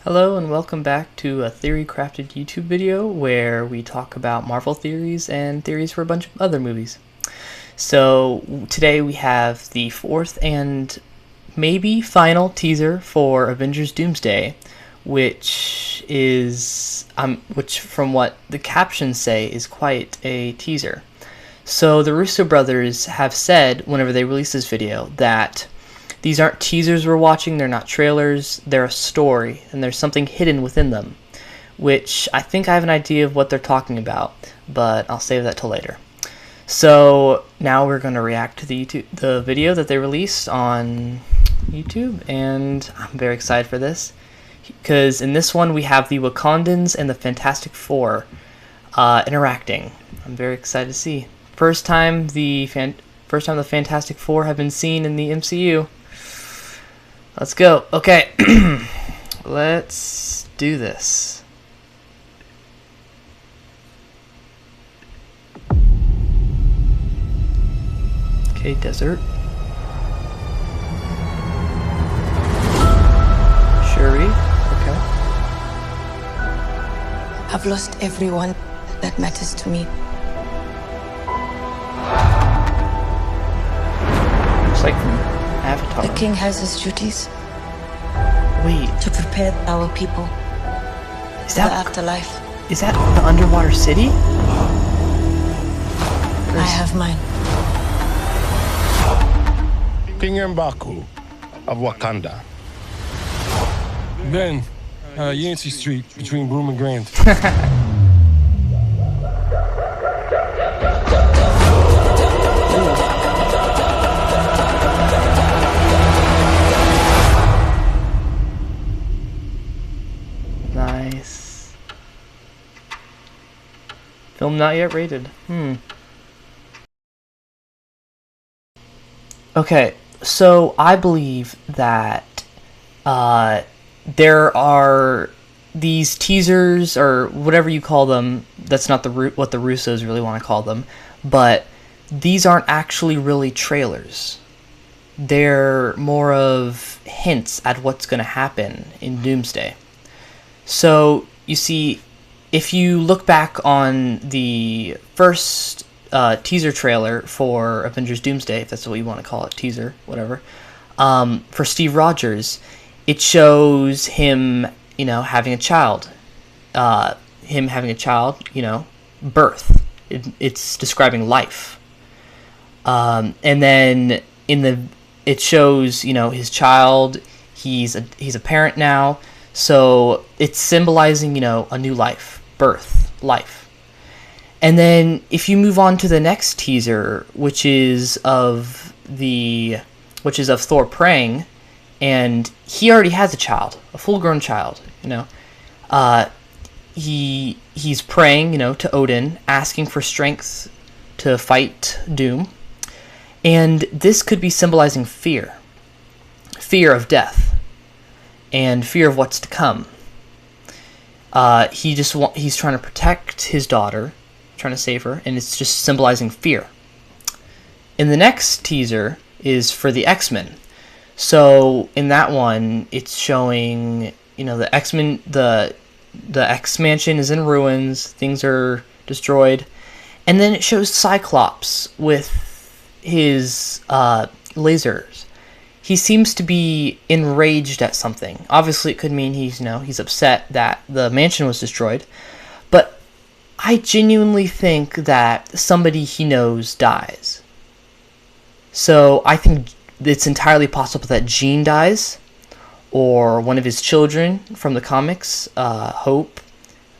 Hello and welcome back to a Theory Crafted YouTube video where we talk about Marvel theories and theories for a bunch of other movies. So today we have the fourth and maybe final teaser for Avengers Doomsday, which from what the captions say is quite a teaser. So the Russo brothers have said whenever they released this video that these aren't teasers we're watching, they're not trailers, they're a story, and there's something hidden within them, which I think I have an idea of what they're talking about, but I'll save that till later. So now we're going to react to the video that they released on YouTube, and I'm very excited for this, because in this one we have the Wakandans and the Fantastic Four interacting. I'm very excited to see. First time the Fantastic Four have been seen in the MCU. Let's go. Okay. Let's do this. Okay, desert. Shuri. Okay. I've lost everyone that matters to me. Looks like from Avatar. The king has his duties Wait, to prepare our people is for the that afterlife. is that the underwater city? I have mine. King M'Baku of Wakanda. Ben, Yancey Street between Broome and Grand. Nice. Film not yet rated. Okay, so I believe that there are these teasers, or whatever you call them. That's not what the Russos really want to call them, but these aren't actually really trailers. They're more of hints at what's going to happen in Doomsday. So, you see, if you look back on the first teaser trailer for Avengers Doomsday, if that's what you want to call it, teaser, whatever, for Steve Rogers, it shows him, having a child. Birth. It's describing life. And then it shows, his child, he's a parent now. So it's symbolizing, a new life, birth, life. And then if you move on to the next teaser, which is of Thor praying, and he already has a child, a full-grown child, he's praying, to Odin, asking for strength to fight Doom. And this could be symbolizing fear of death. And fear of what's to come. He's trying to protect his daughter, trying to save her, and it's just symbolizing fear. In the next teaser is for the X-Men. So in that one, it's showing, the X-Men, the X-Mansion is in ruins, things are destroyed, and then it shows Cyclops with his lasers. He seems to be enraged at something. Obviously, it could mean he's upset that the mansion was destroyed. But I genuinely think that somebody he knows dies. So I think it's entirely possible that Jean dies, or one of his children from the comics, Hope.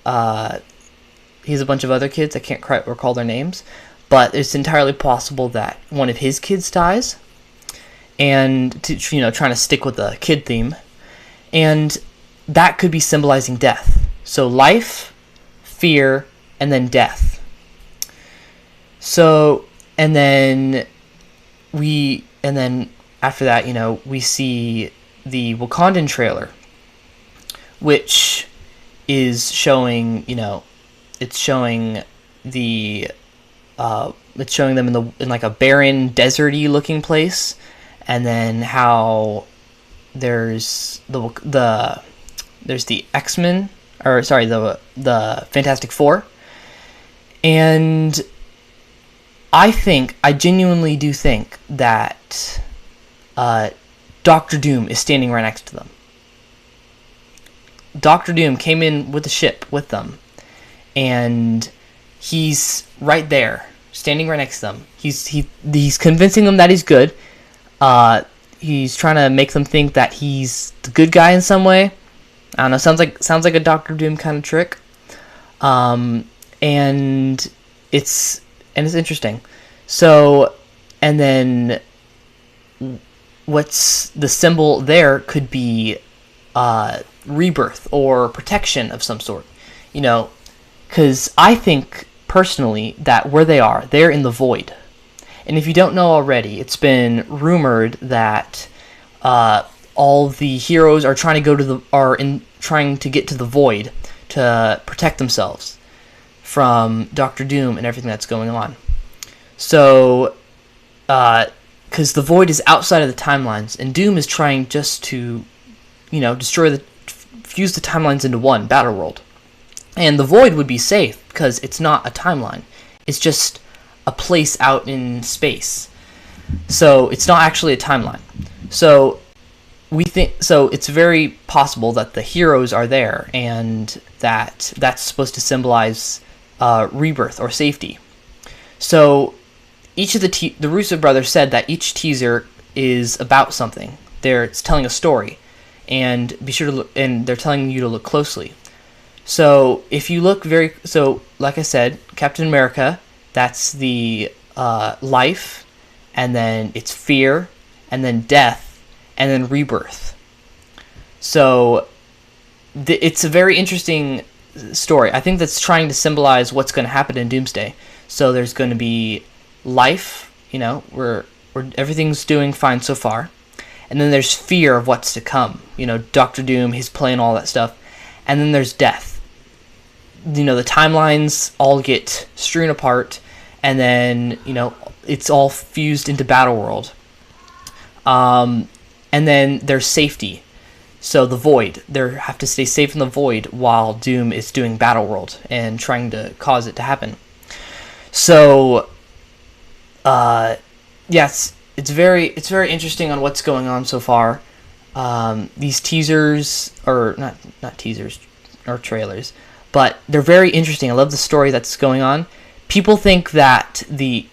He has a bunch of other kids. I can't quite recall their names. But it's entirely possible that one of his kids dies. And trying to stick with the kid theme, and that could be symbolizing death. So life, fear, and then death. So and then after that, we see the Wakandan trailer, which is showing it's showing them in like a barren, deserty looking place. And then how there's the There's the X-Men, or sorry, the Fantastic Four, and I genuinely do think that Doctor Doom is standing right next to them. Doctor Doom came in with the ship with them, and he's right there, standing right next to them. He's convincing them that he's good. He's trying to make them think that he's the good guy in some way. I don't know. Sounds like a Doctor Doom kind of trick. And it's interesting. So, and then what's the symbol there could be rebirth or protection of some sort. You know, because I think personally that where they are, they're in the void. And if you don't know already, it's been rumored that all the heroes are trying to get to the void to protect themselves from Doctor Doom and everything that's going on. So, because the void is outside of the timelines, and Doom is trying just to, fuse the timelines into one battle world. And the void would be safe because it's not a timeline; it's just a place out in space. So it's not actually a timeline. So it's very possible that the heroes are there, and that's supposed to symbolize rebirth or safety. So each of the Russo brothers said that each teaser is about something. It's telling a story, and be sure to look, and they're telling you to look closely. So if you look like I said, Captain America, that's the life, and then it's fear, and then death, and then rebirth. So it's a very interesting story. I think that's trying to symbolize what's going to happen in Doomsday. So there's going to be life, where everything's doing fine so far, and then there's fear of what's to come. Doctor Doom, his plan, all that stuff, and then there's death. The timelines all get strewn apart, and then it's all fused into Battle World. And then there's safety. So the void, they have to stay safe in the void while Doom is doing Battle World and trying to cause it to happen. So, yes, it's very interesting on what's going on so far. These teasers, or not teasers or trailers, but they're very interesting. I love the story that's going on. People think that the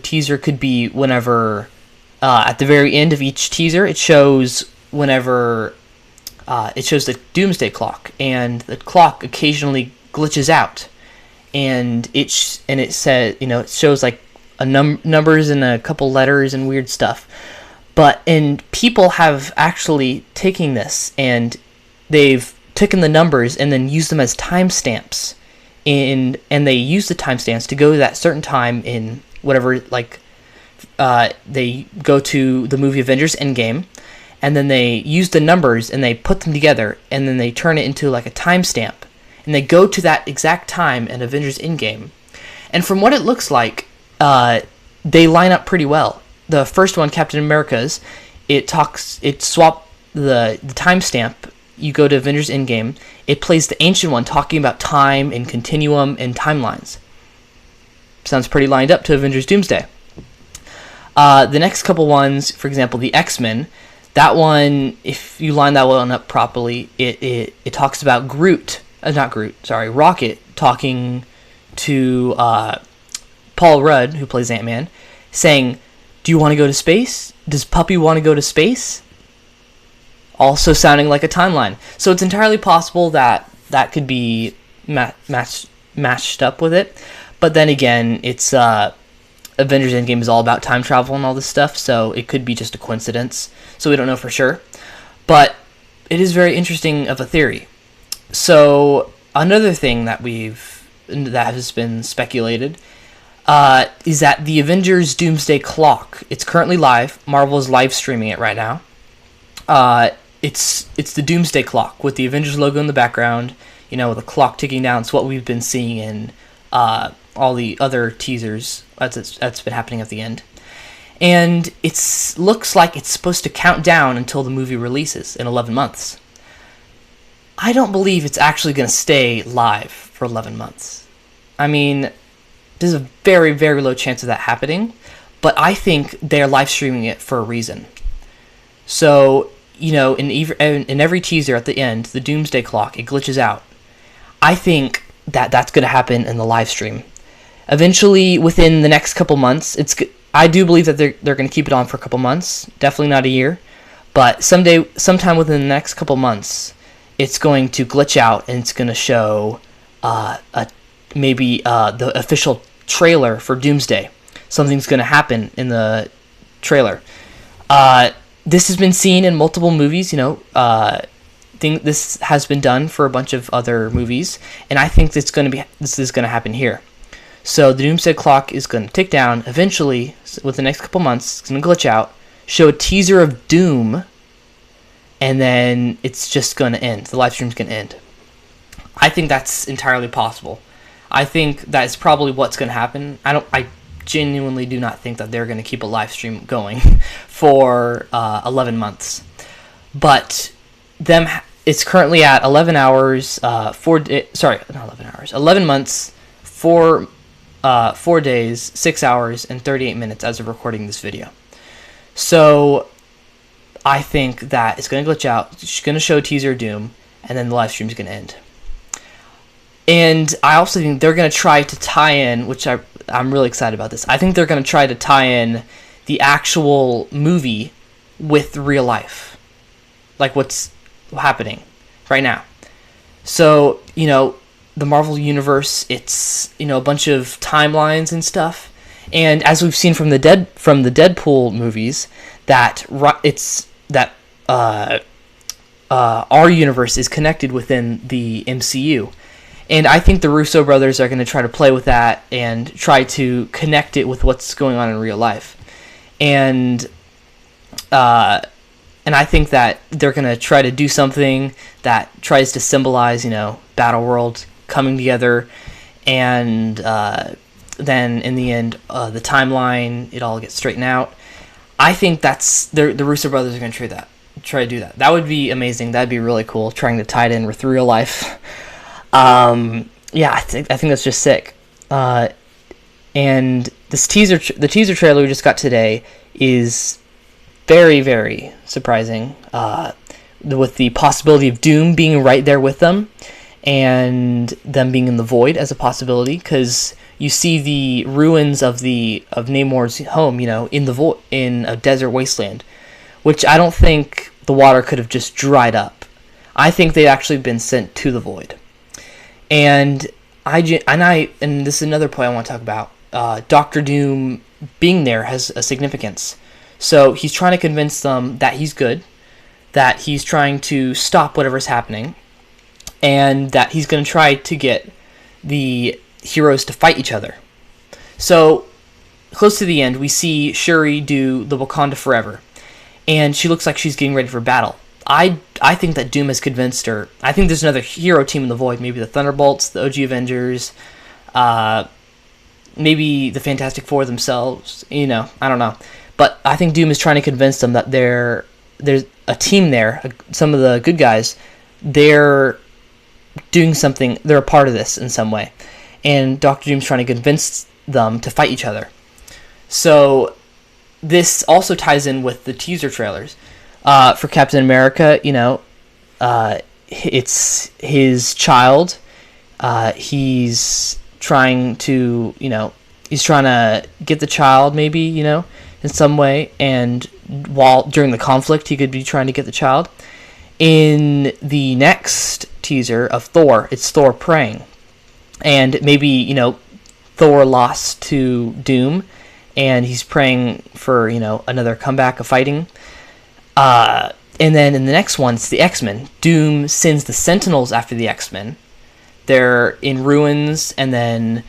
teaser could be whenever, at the very end of each teaser, it shows whenever it shows the Doomsday clock, and the clock occasionally glitches out, and it says, it shows like numbers and a couple letters and weird stuff. And people have actually taken this, and they've taken the numbers and then used them as timestamps, and they use the timestamps to go to that certain time in whatever, they go to the movie Avengers Endgame, and then they use the numbers and they put them together, and then they turn it into like a timestamp, and they go to that exact time in Avengers Endgame. And from what it looks like, they line up pretty well. The first one, Captain America's, it swapped the timestamp. You go to Avengers Endgame, it plays the ancient one talking about time and continuum and timelines. Sounds pretty lined up to Avengers Doomsday. The next couple ones, for example, the X-Men, that one, if you line that one up properly, it talks about Rocket talking to Paul Rudd, who plays Ant-Man, saying, "Do you want to go to space? Does Puppy want to go to space?" Also sounding like a timeline. So it's entirely possible that could be matched up with it. But then again, it's Avengers Endgame is all about time travel and all this stuff, so it could be just a coincidence. So we don't know for sure. But it is very interesting of a theory. So another thing that has been speculated is that the Avengers Doomsday clock, it's currently live. Marvel is live streaming it right now. It's the Doomsday clock with the Avengers logo in the background, with a clock ticking down. It's what we've been seeing in all the other teasers that's been happening at the end. And it looks like it's supposed to count down until the movie releases in 11 months. I don't believe it's actually going to stay live for 11 months. I mean, there's a very, very low chance of that happening, but I think they're live streaming it for a reason. So, in every teaser at the end, the Doomsday clock, it glitches out. I think that's going to happen in the live stream. Eventually, within the next couple months, I do believe that they're going to keep it on for a couple months. Definitely not a year. But sometime within the next couple months, it's going to glitch out and it's going to show maybe the official trailer for Doomsday. Something's going to happen in the trailer. This has been seen in multiple movies, this has been done for a bunch of other movies, and I think this is going to happen here. So the Doomsday clock is going to tick down. Eventually, within the next couple months, it's going to glitch out, show a teaser of Doom, and then it's just going to end. The live stream's going to end. I think that's entirely possible. I think that's probably what's going to happen. I genuinely do not think that they're going to keep a live stream going for 11 months. But it's currently at 11 hours, 11 months, 4 days, 6 hours, and 38 minutes as of recording this video. So I think that it's going to glitch out, it's going to show a teaser of Doom, and then the live stream is going to end. And I also think they're going to try to tie in, which I'm really excited about this. I think they're going to try to tie in the actual movie with real life, like what's happening right now. So, the Marvel Universe, it's, a bunch of timelines and stuff. And as we've seen from the Deadpool movies, that our universe is connected within the MCU. And I think the Russo brothers are going to try to play with that and try to connect it with what's going on in real life. And I think that they're going to try to do something that tries to symbolize, Battle World coming together. And then in the end, the timeline, it all gets straightened out. I think the Russo brothers are going to try to do that. That would be amazing. That'd be really cool, trying to tie it in with real life. I think that's just sick. And the teaser trailer we just got today is very, very surprising. With the possibility of Doom being right there with them, and them being in the void as a possibility, because you see the ruins of Namor's home, in a desert wasteland, which I don't think the water could have just dried up. I think they've actually been sent to the void. And this is another point I want to talk about. Doctor Doom being there has a significance. So he's trying to convince them that he's good, that he's trying to stop whatever's happening, and that he's going to try to get the heroes to fight each other. So close to the end, we see Shuri do the Wakanda Forever, and she looks like she's getting ready for battle. I think that Doom has convinced her. I think there's another hero team in the void, maybe the Thunderbolts, the OG Avengers, maybe the Fantastic Four themselves, I don't know. But I think Doom is trying to convince them that there's a team there, some of the good guys, they're doing something, they're a part of this in some way. And Doctor Doom's trying to convince them to fight each other. So this also ties in with the teaser trailers. For Captain America, it's his child. He's trying to get the child, maybe, in some way. And during the conflict, he could be trying to get the child. In the next teaser of Thor, it's Thor praying. And maybe, Thor lost to Doom, and he's praying for, another comeback of fighting. And then in the next one, it's the X-Men. Doom sends the Sentinels after the X-Men. They're in ruins, and then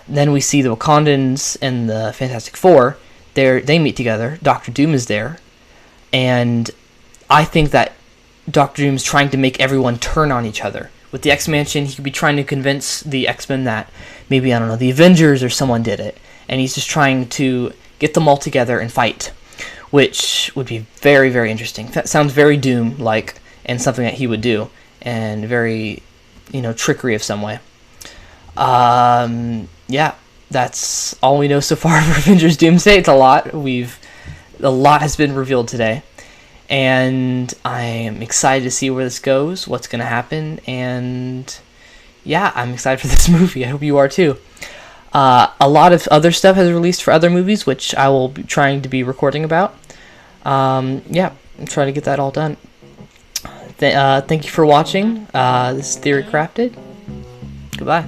we see the Wakandans and the Fantastic Four. They meet together. Doctor Doom is there. And I think that Doctor Doom is trying to make everyone turn on each other. With the X-Mansion, he could be trying to convince the X-Men that maybe, the Avengers or someone did it. And he's just trying to get them all together and fight, which would be very, very interesting. That sounds very Doom-like and something that he would do. and very, trickery of some way. Yeah, that's all we know so far for Avengers Doomsday. It's a lot. A lot has been revealed today, and I am excited to see where this goes, what's going to happen, and yeah, I'm excited for this movie. I hope you are too. A lot of other stuff has released for other movies, which I will be trying to be recording about. Yeah, I'm trying to get that all done. Thank you for watching. This is Theory Crafted. Goodbye.